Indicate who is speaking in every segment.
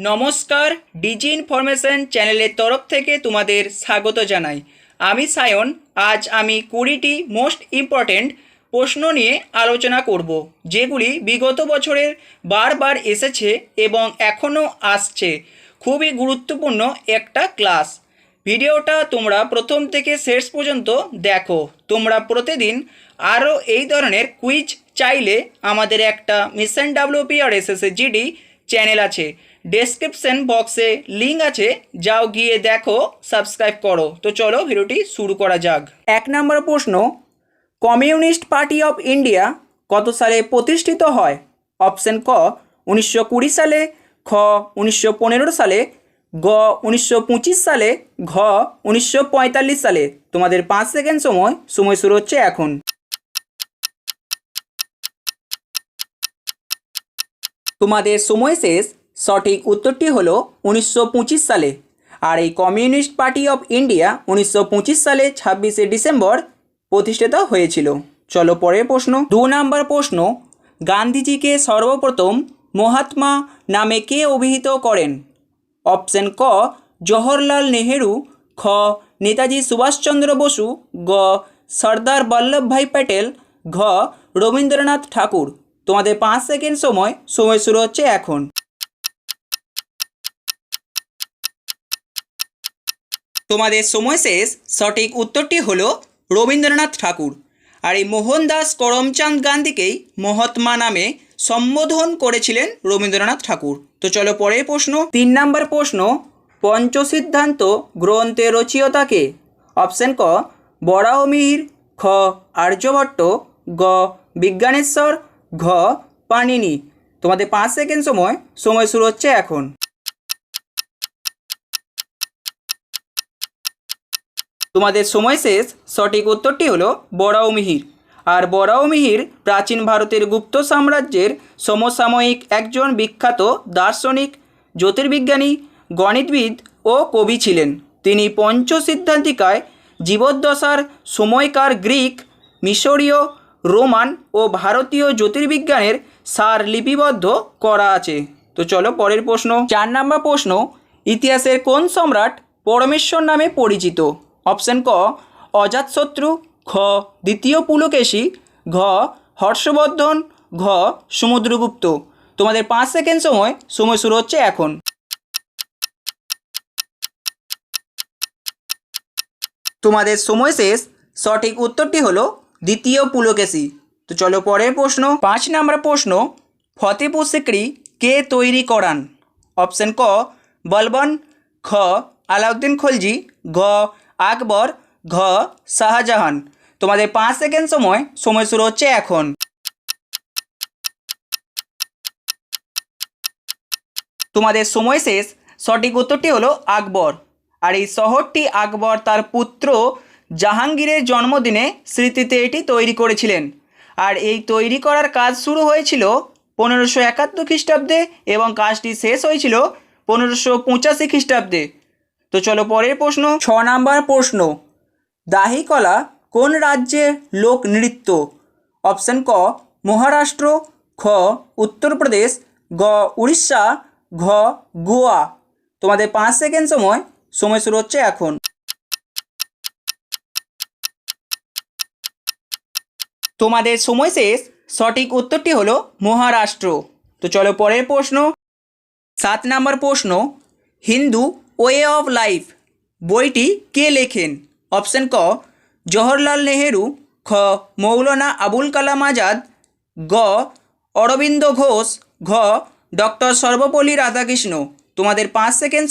Speaker 1: নমস্কার, DG information চ্যানেলের তরফ থেকে তোমাদের স্বাগত জানাই। আমি সায়ন। আজ আমি 20টি মোস্ট ইম্পর্ট্যান্ট প্রশ্ন নিয়ে আলোচনা করব, যেগুলি বিগত বছরের বারবার এসেছে এবং এখনও আসছে। খুবই গুরুত্বপূর্ণ একটা ক্লাস। ভিডিওটা তোমরা প্রথম থেকে শেষ পর্যন্ত দেখো। তোমরা প্রতিদিন আরও এই ধরনের কুইজ চাইলে আমাদের একটা মিশন ডাব্লিউপি আর এসএসসি চ্যানেল আছে, ডেসক্রিপশন বক্সে লিঙ্ক আছে, যাও গিয়ে দেখো, সাবস্ক্রাইব করো। তো চলো ভিডিওটি শুরু করা যাক। 1 নম্বর প্রশ্ন, কমিউনিস্ট পার্টি অফ ইন্ডিয়া কত সালে প্রতিষ্ঠিত হয়? অপশন ক 1920 সালে, খ 1915 সালে, গ 1925 সালে, ঘ 1945 সালে। তোমাদের 5 সেকেন্ড সময় শুরু হচ্ছে এখন। তোমাদের সময় শেষ। সঠিক উত্তরটি হলো 1925 সালে। আর এই কমিউনিস্ট পার্টি অফ ইন্ডিয়া 1925 সালে 26শে ডিসেম্বর প্রতিষ্ঠিত হয়েছিল। চলো পরের প্রশ্ন। 2 নম্বর প্রশ্ন, গান্ধীজিকে সর্বপ্রথম মহাত্মা নামে কে অভিহিত করেন? অপশন ক জওহরলাল নেহেরু, খ নেতাজি সুভাষচন্দ্র বসু, গ সর্দার বল্লভভাই প্যাটেল, ঘ রবীন্দ্রনাথ ঠাকুর। তোমাদের 5 সেকেন্ড সময় শুরু হচ্ছে এখন। তোমাদের সময় শেষ। সঠিক উত্তরটি হলো রবীন্দ্রনাথ ঠাকুর। আর এই মোহনদাস করমচাঁদ গান্ধীকেই মহাত্মা নামে সম্বোধন করেছিলেন রবীন্দ্রনাথ ঠাকুর। তো চলো পরের প্রশ্ন। 3 নম্বর প্রশ্ন, পঞ্চসিদ্ধান্ত গ্রন্থের রচয়িতাকে? অপশন ক বরাহমিহির, খ আর্যভট্ট, গ বিজ্ঞানেশ্বর, ঘ পাণিনি। তোমাদের 5 সেকেন্ড সময় শুরু হচ্ছে এখন। তোমাদের সময় শেষ। সঠিক উত্তরটি হলো বরাহমিহির। আর বরাহমিহির প্রাচীন ভারতের গুপ্ত সাম্রাজ্যের সমসাময়িক একজন বিখ্যাত দার্শনিক, জ্যোতির্বিজ্ঞানী, গণিতবিদ ও কবি ছিলেন। তিনি পঞ্চসিদ্ধান্তিকায় জীবদ্দশার সময়কার গ্রিক, মিশরীয়, রোমান ও ভারতীয় জ্যোতির্বিজ্ঞানের সার লিপিবদ্ধ করা আছে। তো চলো পরের প্রশ্ন। 4 নম্বর প্রশ্ন, ইতিহাসের কোন সম্রাট পরমেশ্বর নামে পরিচিত? অপশন ক অজাতশত্রু, খ দ্বিতীয় পুলকেশী, ঘ হর্ষবর্ধন, ঘ সমুদ্রগুপ্ত। তোমাদের 5 সেকেন্ড সময় শুরু হচ্ছে এখন। তোমাদের সময় শেষ। সঠিক উত্তরটি হলো দ্বিতীয় পুলকেশী। তো চলো পরের প্রশ্ন। 5 নম্বর প্রশ্ন, ফতেপুর সিক্রি কে তৈরি করান? অপশন ক বলবন, খ আলাউদ্দিন খলজি, ঘ আকবর, ঘ শাহজাহান। তোমাদের 5 সেকেন্ড সময় শুরু হচ্ছে এখন। তোমাদের সময় শেষ। সঠিক উত্তরটি হলো আকবর। আর এই শহরটি আকবর তার পুত্র জাহাঙ্গীরের জন্মদিনে স্মৃতিতে এটি তৈরি করেছিলেন। আর এই তৈরি করার কাজ শুরু হয়েছিল 1571 খ্রিস্টাব্দে এবং কাজটি শেষ হয়েছিল 1585 খ্রিস্টাব্দে। তো চলো পরের প্রশ্ন। 6 নম্বর প্রশ্ন, দাহিকলা কোন রাজ্যের লোকনৃত্য? অপশন ক মহারাষ্ট্র, খ উত্তরপ্রদেশ, গ উড়িষ্যা, ঘ গোয়া। তোমাদের 5 সেকেন্ড সময় শুরু হচ্ছে এখন। তোমাদের সময় শেষ। সঠিক উত্তরটি হলো মহারাষ্ট্র। তো চলো পরের প্রশ্ন। 7 নম্বর প্রশ্ন, হিন্দু ওয়ে অফ লাইফ বইটি কে লেখেন? অপশন ক জওহরলাল নেহেরু, খ মৌলানা আবুল কালাম আজাদ, গ অরবিন্দ ঘোষ, ঘ ডক্টর সর্বপল্লী রাধাকৃষ্ণ। তোমাদের 5 সেকেন্ড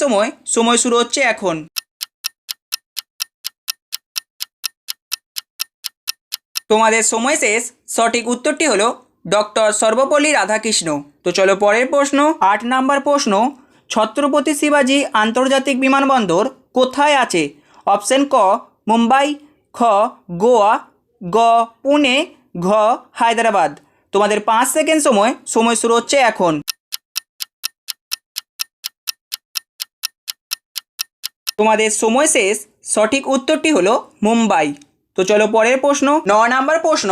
Speaker 1: সময় শুরু হচ্ছে এখন। তোমাদের সময় শেষ। সঠিক উত্তরটি হলো ডক্টর সর্বপল্লী রাধাকৃষ্ণ। তো চলো পরের প্রশ্ন। 8 নম্বর প্রশ্ন, ছত্রপতি শিবাজি আন্তর্জাতিক বিমানবন্দর কোথায় আছে? অপশন ক মুম্বাই, খ গোয়া, গ পুনে, ঘ হায়দ্রাবাদ। তোমাদের 5 সেকেন্ড সময় শুরু হচ্ছে এখন। তোমাদের সময় শেষ। সঠিক উত্তরটি হলো মুম্বাই। তো চলো পরের প্রশ্ন। 9 নম্বর প্রশ্ন,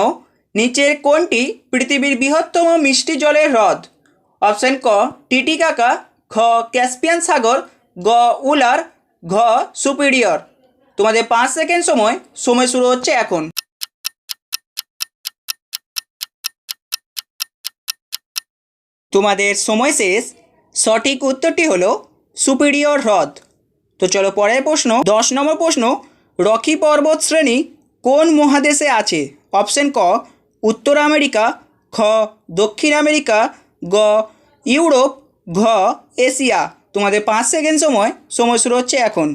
Speaker 1: নিচের কোনটি পৃথিবীর বৃহত্তম মিষ্টি জলের হ্রদ? অপশন ক টিটিকাকা, খ ক্যাসপিয়ান সাগর, গ উলার, ঘ সুপিরিয়র। তোমাদের 5 সেকেন্ড সময় শুরু হচ্ছে এখন। তোমাদের সময় শেষ। সঠিক উত্তরটি হলো সুপিরিয়র হ্রদ। তো চলো পরের প্রশ্ন। 10 নম্বর প্রশ্ন, রকি পর্বত শ্রেণী কোন মহাদেশে আছে? অপশন ক উত্তর আমেরিকা, খ দক্ষিণ আমেরিকা, গ ইউরোপ, ঘ এশিয়া। তোমাদের 5 সেকেন্ড সময় শুরু হচ্ছে এখন।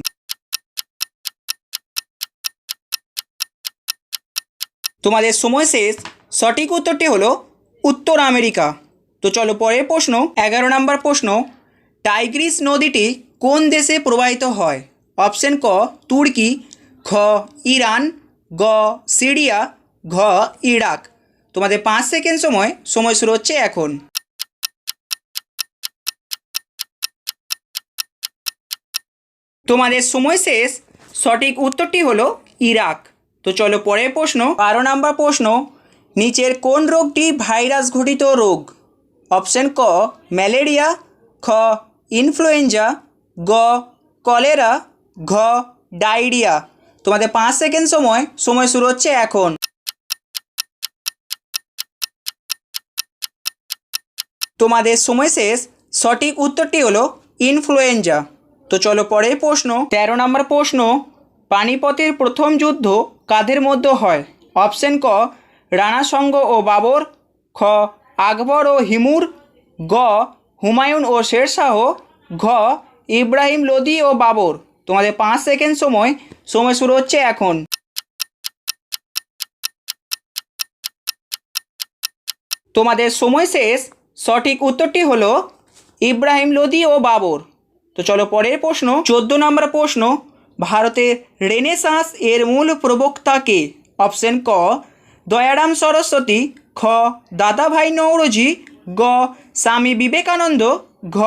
Speaker 1: তোমাদের সময় শেষ। সঠিক উত্তরটি হলো উত্তর আমেরিকা। তো চলো পরের প্রশ্ন। 11 নম্বর প্রশ্ন, টাইগ্রিস নদীটি কোন দেশে প্রবাহিত হয়? অপশন ক তুর্কি, খ ইরান, গ সিরিয়া, ঘ ইরাক। তোমাদের 5 সেকেন্ড সময় শুরু হচ্ছে এখন। তোমাদের সময় শেষ। সঠিক উত্তরটি হলো ইরাক। তো চলো পরের প্রশ্ন। 12 নম্বর প্রশ্ন, নিচের কোন রোগটি ভাইরাস ঘটিত রোগ? অপশন ক ম্যালেরিয়া, খ ইনফ্লুয়েঞ্জা, গ কলেরা, ঘ ডায়রিয়া। তোমাদের 5 সেকেন্ড সময় শুরু হচ্ছে এখন। তোমাদের সময় শেষ। সঠিক উত্তরটি হলো ইনফ্লুয়েঞ্জা। তো চলো পরের প্রশ্ন। 13 নম্বর প্রশ্ন, পানিপথের প্রথম যুদ্ধ কাদের মধ্যে হয়? অপশন ক রানা সঙ্গ ও বাবর, খ আকবর ও হিমুর, গ হুমায়ুন ও শেরশাহ, ঘ ইব্রাহিম লোদি ও বাবর। তোমাদের 5 সেকেন্ড সময় শুরু হচ্ছে এখন। তোমাদের সময় শেষ। সঠিক উত্তরটি হলো ইব্রাহিম লোদি ও বাবর। তো চলো পরের প্রশ্ন। 14 নম্বর প্রশ্ন, ভারতের রেনেসাঁস এর মূল প্রবক্তা কে? অপশন ক দয়ারাম সরস্বতী, খ দাদাভাই নৌরোজি, গ স্বামী বিবেকানন্দ, ঘ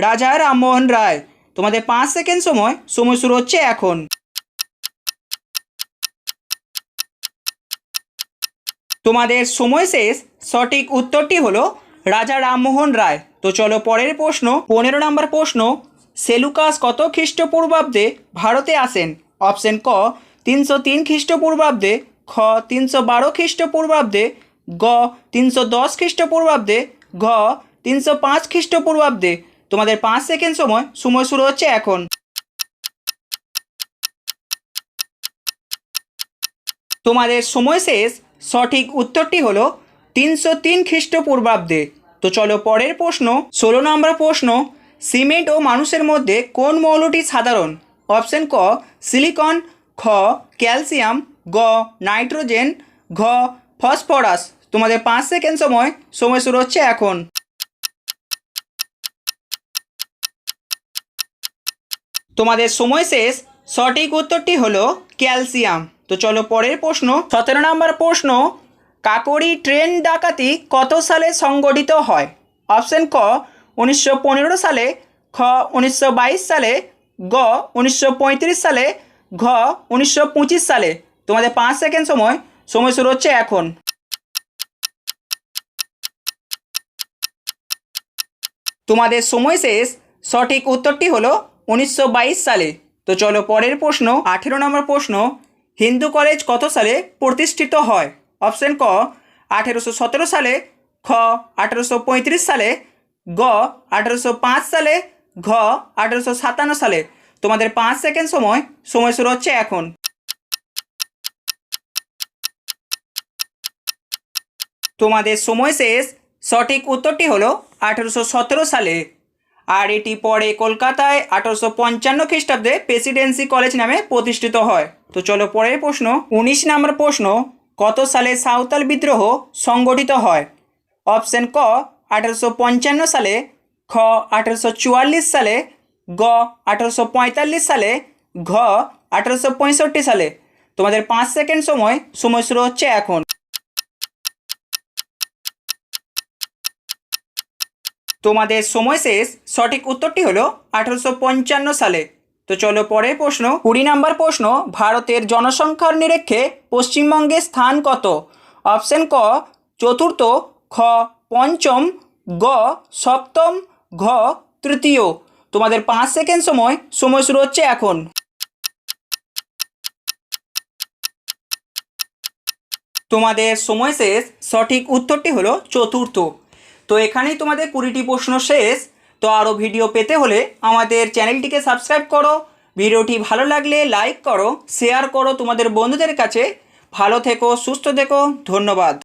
Speaker 1: রাজা রামমোহন রায়। তোমাদের 5 সেকেন্ড সময় শুরু হচ্ছে এখন। তোমাদের সময় শেষ। সঠিক উত্তরটি হলো রাজা রামমোহন রায়। তো চলো পরের প্রশ্ন। 15 নম্বর প্রশ্ন, সেলুকাস কত খ্রিস্টপূর্বাব্দে ভারতে আসেন? অপশন ক 303 খ্রিস্টপূর্বাব্দে, খ 312 খ্রিস্টপূর্বাব্দে, গ 310 খ্রিস্টপূর্বাব্দে, ঘ 305 খ্রিস্টপূর্বাব্দে। তোমাদের 5 সেকেন্ড সময় শুরু হচ্ছে এখন। তোমাদের সময় শেষ। সঠিক উত্তরটি হলো 303 খ্রিস্টপূর্বাব্দে। তো চলো পরের প্রশ্ন। 16 নম্বর প্রশ্ন, সিমেন্ট ও মানুষের মধ্যে কোন মৌলটি সাধারণ? অপশন ক সিলিকন, খ ক্যালসিয়াম, গ নাইট্রোজেন, ঘ ফসফরাস। তোমাদের 5 সেকেন্ড সময় শুরু হচ্ছে এখন। তোমাদের সময় শেষ। সঠিক উত্তরটি হলো ক্যালসিয়াম। তো চলো পরের প্রশ্ন। 17 নম্বর প্রশ্ন, কাকরি ট্রেন ডাকাতি কত সালে সংগঠিত হয়? অপশন ক 1915 সালে, খ 1922 সালে, গ 1935 সালে, ঘ 1925 সালে। তোমাদের 5 সেকেন্ড সময় শুরু হচ্ছে এখন। তোমাদের সময় শেষ। সঠিক উত্তরটি হলো 1922 সালে। তো চলো পরের প্রশ্ন। 18 নম্বর প্রশ্ন, হিন্দু কলেজ কত সালে প্রতিষ্ঠিত হয়? অপশন ক 1817 সালে, খ 1835 সালে, গ 1805 সালে, ঘ 1857 সালে। তোমাদের 5 সেকেন্ড সময় শুরু হচ্ছে এখন। তোমাদের সময় শেষ। সঠিক উত্তরটি হলো 1817 সালে। আর এটি পরে কলকাতায় 1855 খ্রিস্টাব্দে প্রেসিডেন্সি কলেজ নামে প্রতিষ্ঠিত হয়। তো চলো পরের প্রশ্ন। 19 নম্বর প্রশ্ন, কত সালে সাঁওতাল বিদ্রোহ সংগঠিত হয়? অপশন ক 1855 সালে, খ 1844 সালে, গ 1845 সালে, ঘ 1865 সালে। তোমাদের 5 সেকেন্ড সময় শুরু হচ্ছে এখন। তোমাদের সময় শেষ। সঠিক উত্তরটি হলো 1855 সালে। তো চলো পরের প্রশ্ন। 20 নম্বর প্রশ্ন, ভারতের জনসংখ্যার নিরীক্ষে পশ্চিমবঙ্গের স্থান কত? অপশন ক চতুর্থ, খ পঞ্চম, গ সপ্তম, ঘ তৃতীয়। তোমাদের 5 সেকেন্ড সময় শুরু হচ্ছে এখন। তোমাদের সময় শেষ। সঠিক উত্তরটি হলো চতুর্থ। তো এখানেই তোমাদের 20টি প্রশ্ন শেষ। তো আরও ভিডিও পেতে হলে আমাদের চ্যানেলটিকে সাবস্ক্রাইব করো। ভিডিওটি ভালো লাগলে লাইক করো, শেয়ার করো তোমাদের বন্ধুদের কাছে। ভালো থেকো, সুস্থ থেকো, ধন্যবাদ।